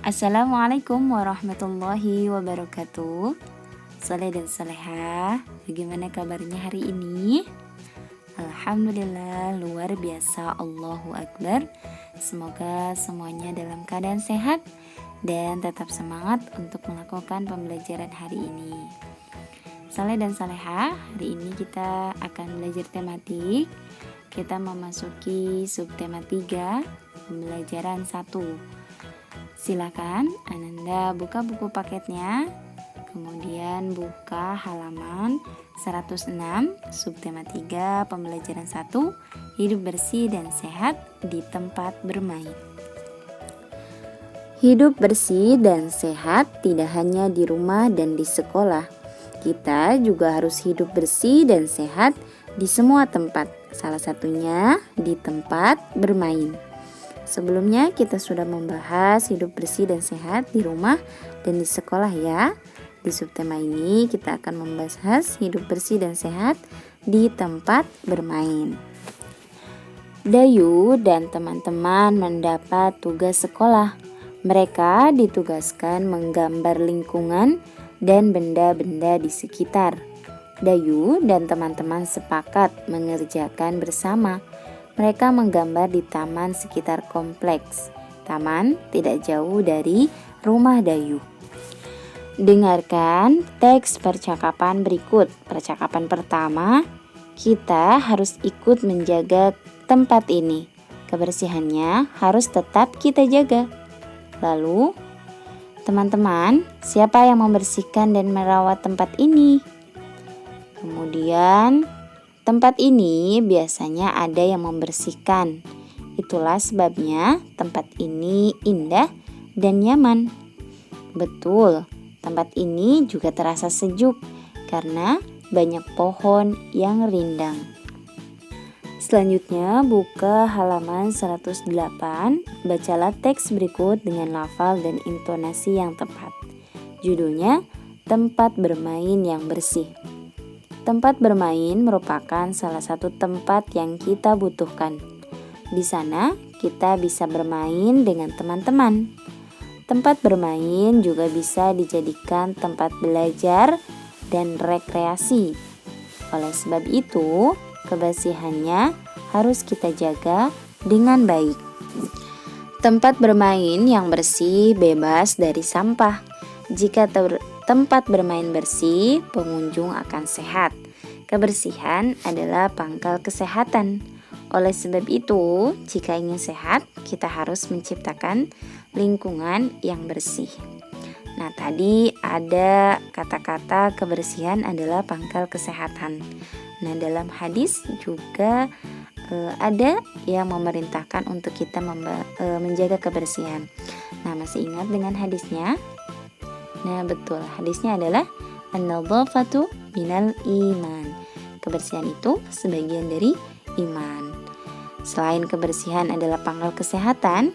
Assalamualaikum warahmatullahi wabarakatuh. Saleh dan Salehah, bagaimana kabarnya hari ini? Alhamdulillah, luar biasa, Allahu Akbar. Semoga semuanya dalam keadaan sehat dan tetap semangat untuk melakukan pembelajaran hari ini. Saleh dan Salehah, hari ini kita akan belajar tematik. Kita memasuki subtema 3, pembelajaran 1. Silakan Ananda buka buku paketnya, kemudian buka halaman 106, subtema 3, pembelajaran 1, hidup bersih dan sehat di tempat bermain. Hidup bersih dan sehat tidak hanya di rumah dan di sekolah. Kita juga harus hidup bersih dan sehat di semua tempat, salah satunya di tempat bermain. Sebelumnya kita sudah membahas hidup bersih dan sehat di rumah dan di sekolah ya. Di subtema ini kita akan membahas hidup bersih dan sehat di tempat bermain. Dayu dan teman-teman mendapat tugas sekolah. Mereka ditugaskan menggambar lingkungan dan benda-benda di sekitar. Dayu dan teman-teman sepakat mengerjakan bersama. Mereka menggambar di taman sekitar kompleks. Taman tidak jauh dari rumah Dayu. Dengarkan teks percakapan berikut. Percakapan pertama, kita harus ikut menjaga tempat ini. Kebersihannya harus tetap kita jaga. Lalu, teman-teman, siapa yang membersihkan dan merawat tempat ini? Kemudian, tempat ini biasanya ada yang membersihkan. Itulah sebabnya tempat ini indah dan nyaman. Betul, tempat ini juga terasa sejuk karena banyak pohon yang rindang. Selanjutnya buka halaman 108, bacalah teks berikut dengan lafal dan intonasi yang tepat. Judulnya, Tempat Bermain yang Bersih. Tempat bermain merupakan salah satu tempat yang kita butuhkan. Di sana kita bisa bermain dengan teman-teman. Tempat bermain juga bisa dijadikan tempat belajar dan rekreasi. Oleh sebab itu, kebersihannya harus kita jaga dengan baik. Tempat bermain yang bersih bebas dari sampah. Jika tempat bermain bersih, pengunjung akan sehat. Kebersihan adalah pangkal kesehatan. Oleh sebab itu, jika ingin sehat, kita harus menciptakan lingkungan yang bersih. Nah, tadi ada kata-kata kebersihan adalah pangkal kesehatan. Nah, dalam hadis juga ada yang memerintahkan untuk kita menjaga kebersihan. Nah, masih ingat dengan hadisnya? Nah, betul. Hadisnya adalah an-nadhafatu minal iman. Kebersihan itu sebagian dari iman. Selain kebersihan adalah pangkal kesehatan,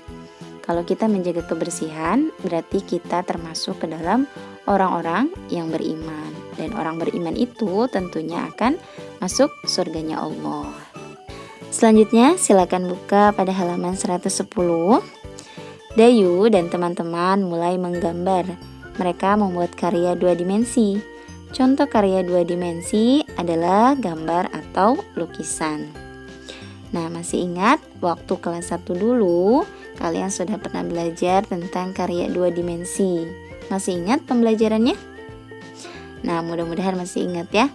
kalau kita menjaga kebersihan, berarti kita termasuk ke dalam orang-orang yang beriman. Dan orang beriman itu tentunya akan masuk surganya Allah. Selanjutnya, silakan buka pada halaman 110. Dayu dan teman-teman mulai menggambar. Mereka membuat karya 2 dimensi. Contoh karya 2 dimensi adalah gambar atau lukisan. Nah, masih ingat waktu kelas 1 dulu, kalian sudah pernah belajar tentang karya 2 dimensi. Masih ingat pembelajarannya? Nah, mudah-mudahan masih ingat ya.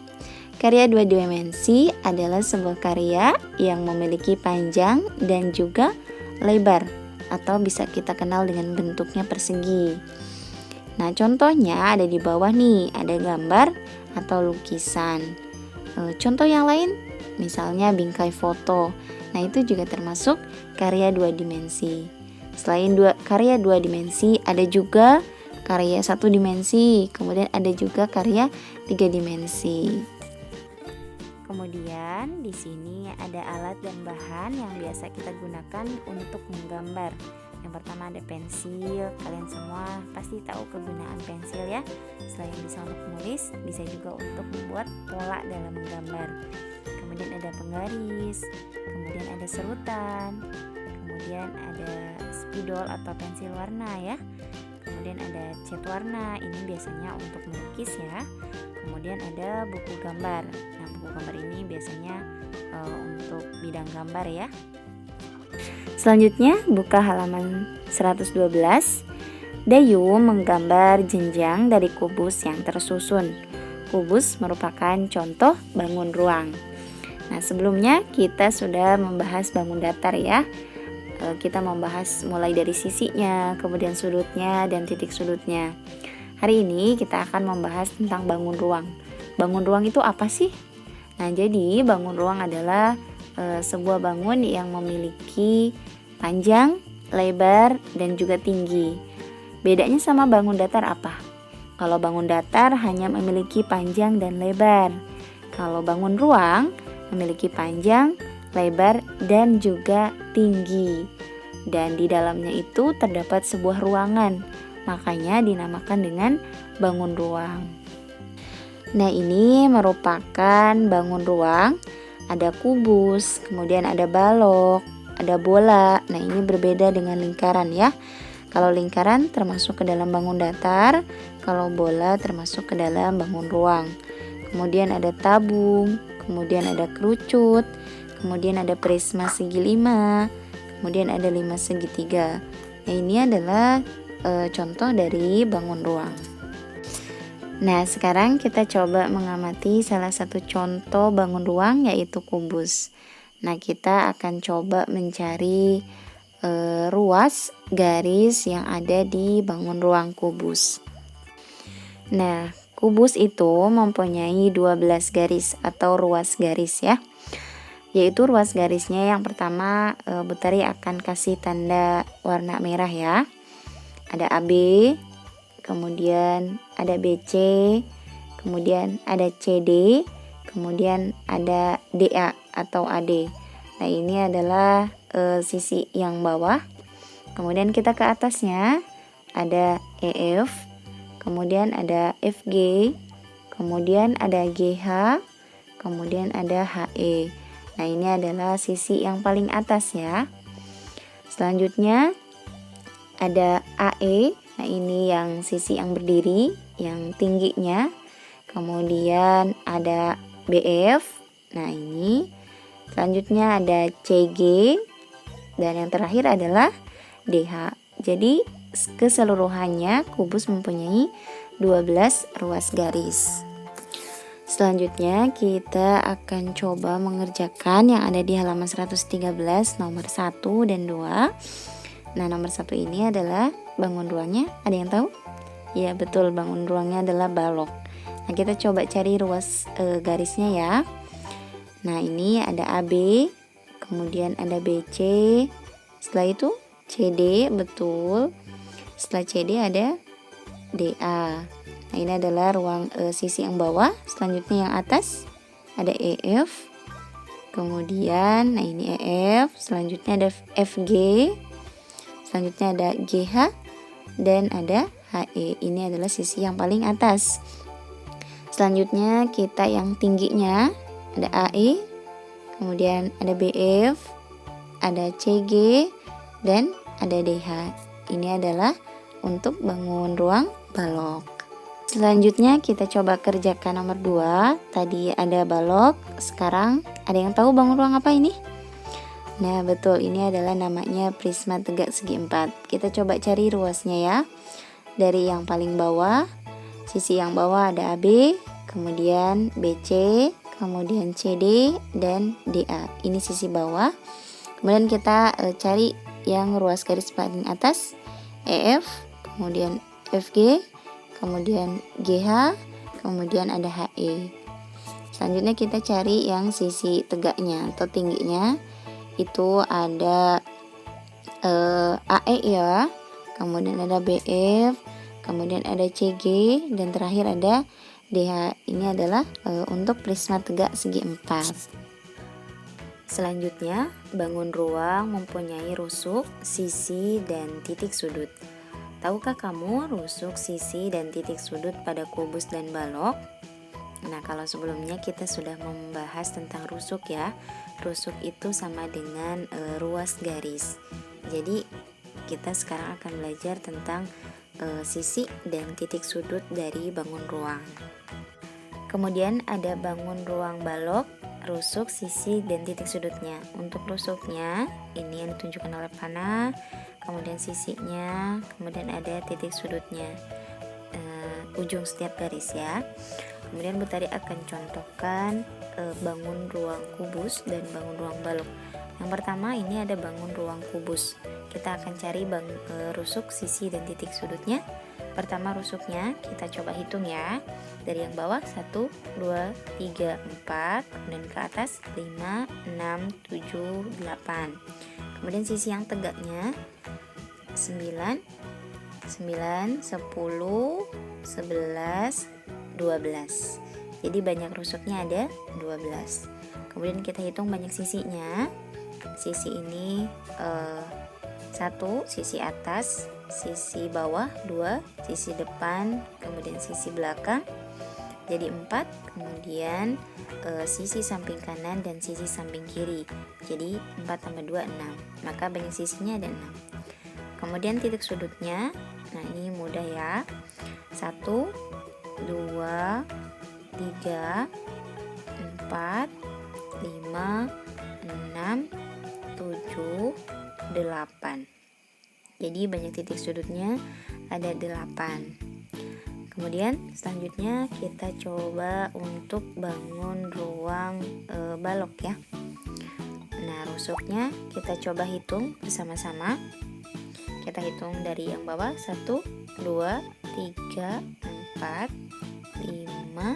Karya 2 dimensi adalah sebuah karya yang memiliki panjang dan juga lebar, atau bisa kita kenal dengan bentuknya persegi. Nah, contohnya ada di bawah nih, ada gambar atau lukisan. Contoh yang lain, misalnya bingkai foto. Nah, itu juga termasuk karya 2 dimensi. Selain karya 2 dimensi, ada juga karya 1 dimensi, kemudian ada juga karya 3 dimensi. Kemudian di sini ada alat dan bahan yang biasa kita gunakan untuk menggambar. Yang pertama ada pensil. Kalian semua pasti tahu kegunaan pensil ya. Selain bisa untuk menulis, bisa juga untuk membuat pola dalam menggambar. Kemudian ada penggaris, kemudian ada serutan, kemudian ada spidol atau pensil warna ya. kemudian ada cat warna, ini biasanya untuk melukis ya. Kemudian ada buku gambar. Nah, buku gambar ini biasanya untuk bidang gambar ya. Selanjutnya buka halaman 112. Dayu menggambar jenjang dari kubus yang tersusun. Kubus merupakan contoh bangun ruang. Nah, sebelumnya kita sudah membahas bangun datar ya. Kita membahas mulai dari sisinya, kemudian sudutnya dan titik sudutnya. Hari ini kita akan membahas tentang bangun ruang. Bangun ruang itu apa sih? Nah, jadi bangun ruang adalah sebuah bangun yang memiliki panjang, lebar, dan juga tinggi. Bedanya sama bangun datar apa? Kalau bangun datar hanya memiliki panjang dan lebar. Kalau bangun ruang memiliki panjang, lebar, dan juga tinggi. Dan di dalamnya itu terdapat sebuah ruangan. Makanya dinamakan dengan bangun ruang. Nah, ini merupakan bangun ruang. Ada kubus, kemudian ada balok, ada bola. Nah, ini berbeda dengan lingkaran ya. Kalau lingkaran termasuk ke dalam bangun datar, kalau bola termasuk ke dalam bangun ruang. Kemudian ada tabung, kemudian ada kerucut, kemudian ada prisma segi 5, kemudian ada 5 segitiga. Nah, ini adalah contoh dari bangun ruang. Nah, sekarang kita coba mengamati salah satu contoh bangun ruang, yaitu kubus. Nah, kita akan coba mencari ruas garis yang ada di bangun ruang kubus. Nah, kubus itu mempunyai 12 garis atau ruas garis ya. Yaitu ruas garisnya yang pertama, Butari akan kasih tanda warna merah ya. Ada AB, kemudian ada BC, kemudian ada CD, kemudian ada DA atau AD. Nah, ini adalah sisi yang bawah. Kemudian kita ke atasnya ada EF, kemudian ada FG, kemudian ada GH, kemudian ada HE. Nah, ini adalah sisi yang paling atas ya. Selanjutnya ada AE. Nah, ini yang sisi yang berdiri, yang tingginya. Kemudian ada BF. Nah, ini. Selanjutnya ada CG. Dan yang terakhir adalah DH. Jadi keseluruhannya kubus mempunyai 12 ruas garis. Selanjutnya kita akan coba mengerjakan yang ada di halaman 113 nomor 1 dan 2. Nah, nomor 1 ini adalah bangun ruangnya. Ada yang tahu? Ya, betul, bangun ruangnya adalah balok. Nah, kita coba cari ruas garisnya ya. Nah, ini ada AB, kemudian ada BC, setelah itu CD, betul. Setelah CD ada DA. Nah, ini adalah ruang sisi yang bawah. Selanjutnya yang atas ada EF. Kemudian, nah ini EF. Selanjutnya ada FG. Selanjutnya ada GH dan ada HE. Ini adalah sisi yang paling atas. Selanjutnya kita yang tingginya ada AE, kemudian ada BF, ada CG dan ada DH. Ini adalah untuk bangun ruang balok. Selanjutnya kita coba kerjakan nomor 2. Tadi ada balok, sekarang ada yang tahu bangun ruang apa ini? Nah, betul, ini adalah namanya prisma tegak segi 4. Kita coba cari ruasnya ya. Dari yang paling bawah, sisi yang bawah ada AB, kemudian BC, kemudian CD dan DA. Ini sisi bawah. Kemudian kita cari yang ruas garis paling atas, EF, kemudian FG, kemudian GH, kemudian ada HE. Selanjutnya kita cari yang sisi tegaknya atau tingginya. Itu ada AE ya, kemudian ada BF, kemudian ada CG, dan terakhir ada DH. Ini adalah untuk prisma tegak segi 4. Selanjutnya, bangun ruang mempunyai rusuk, sisi, dan titik sudut. Tahukah kamu rusuk, sisi, dan titik sudut pada kubus dan balok? Nah, kalau sebelumnya kita sudah membahas tentang rusuk ya. Rusuk itu sama dengan ruas garis. Jadi kita sekarang akan belajar tentang sisi dan titik sudut dari bangun ruang. Kemudian ada bangun ruang balok, rusuk, sisi, dan titik sudutnya. Untuk rusuknya, ini yang ditunjukkan oleh panah, kemudian sisinya, kemudian ada titik sudutnya, ujung setiap garis ya. Kemudian Bu Tari akan contohkan bangun ruang kubus dan bangun ruang balok. Yang pertama ini ada bangun ruang kubus. Kita akan cari rusuk, sisi, dan titik sudutnya. Pertama rusuknya kita coba hitung ya. Dari yang bawah 1, 2, 3, 4, kemudian ke atas 5, 6, 7, 8. Kemudian sisi yang tegaknya 9, 10, 11, 12. Jadi banyak rusuknya ada 12. Kemudian kita hitung banyak sisinya. Sisi ini 1, sisi atas, sisi bawah 2, sisi depan, kemudian sisi belakang jadi 4, kemudian sisi samping kanan dan sisi samping kiri. Jadi 4 tambah 2 6. Maka banyak sisinya ada 6. Kemudian titik sudutnya, nah ini mudah ya. 1, 2, 3, 4, 5, 6, 7, 8. Jadi banyak titik sudutnya ada 8. Kemudian selanjutnya kita coba untuk bangun ruang balok ya. Nah rusuknya kita coba hitung bersama-sama. Kita hitung dari yang bawah 1, 2, 3, 4, 5,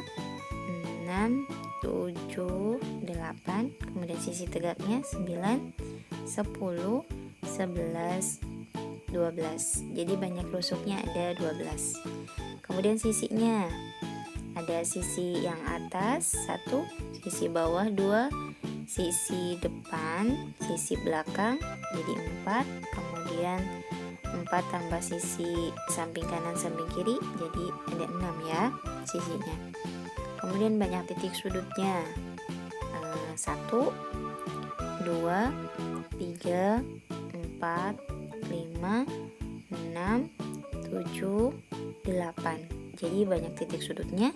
6, 7, 8. Kemudian sisi tegaknya 9, 10, 11, 12. Jadi banyak rusuknya ada 12. Kemudian sisinya ada sisi yang atas 1, sisi bawah 2, sisi depan, sisi belakang jadi 4. Kemudian 4 tambah sisi samping kanan samping kiri jadi ada 6 ya sisinya. Kemudian banyak titik sudutnya 1, 2, 3, 4, 5, 6, 7, 8. Jadi banyak titik sudutnya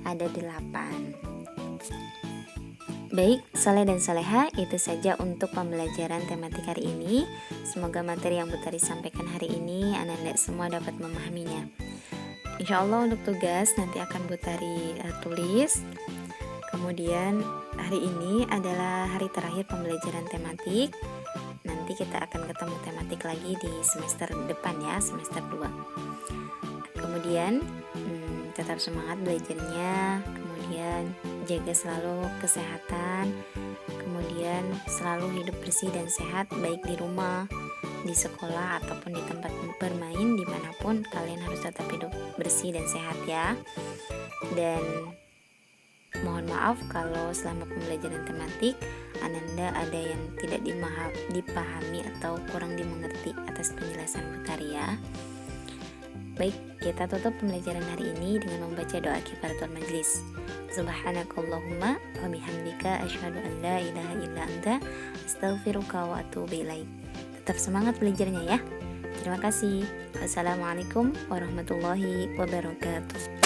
ada 8. Baik, Soleh dan Soleha, itu saja untuk pembelajaran tematik hari ini. Semoga materi yang Bu Tari sampaikan hari ini Anda semua dapat memahaminya. Insya Allah untuk tugas nanti akan Bu Tari tulis. Kemudian hari ini adalah hari terakhir pembelajaran tematik. Nanti kita akan ketemu tematik lagi di semester depan ya, semester 2. Kemudian tetap semangat belajarnya, kemudian jaga selalu kesehatan, kemudian selalu hidup bersih dan sehat baik di rumah, di sekolah ataupun di tempat bermain, dimanapun kalian harus tetap hidup bersih dan sehat ya. Dan mohon maaf kalau selama pembelajaran tematik Ananda ada yang tidak dipahami atau kurang dimengerti atas penjelasan Bu Tari ya. Baik, kita tutup pembelajaran hari ini dengan membaca doa kifaratul majlis. Subhanakallahumma wa bihamdika asyhadu an la ilaha illa anta astaghfiruka wa atubu ilaik. Tetap semangat belajarnya ya. Terima kasih. Wassalamualaikum warahmatullahi wabarakatuh.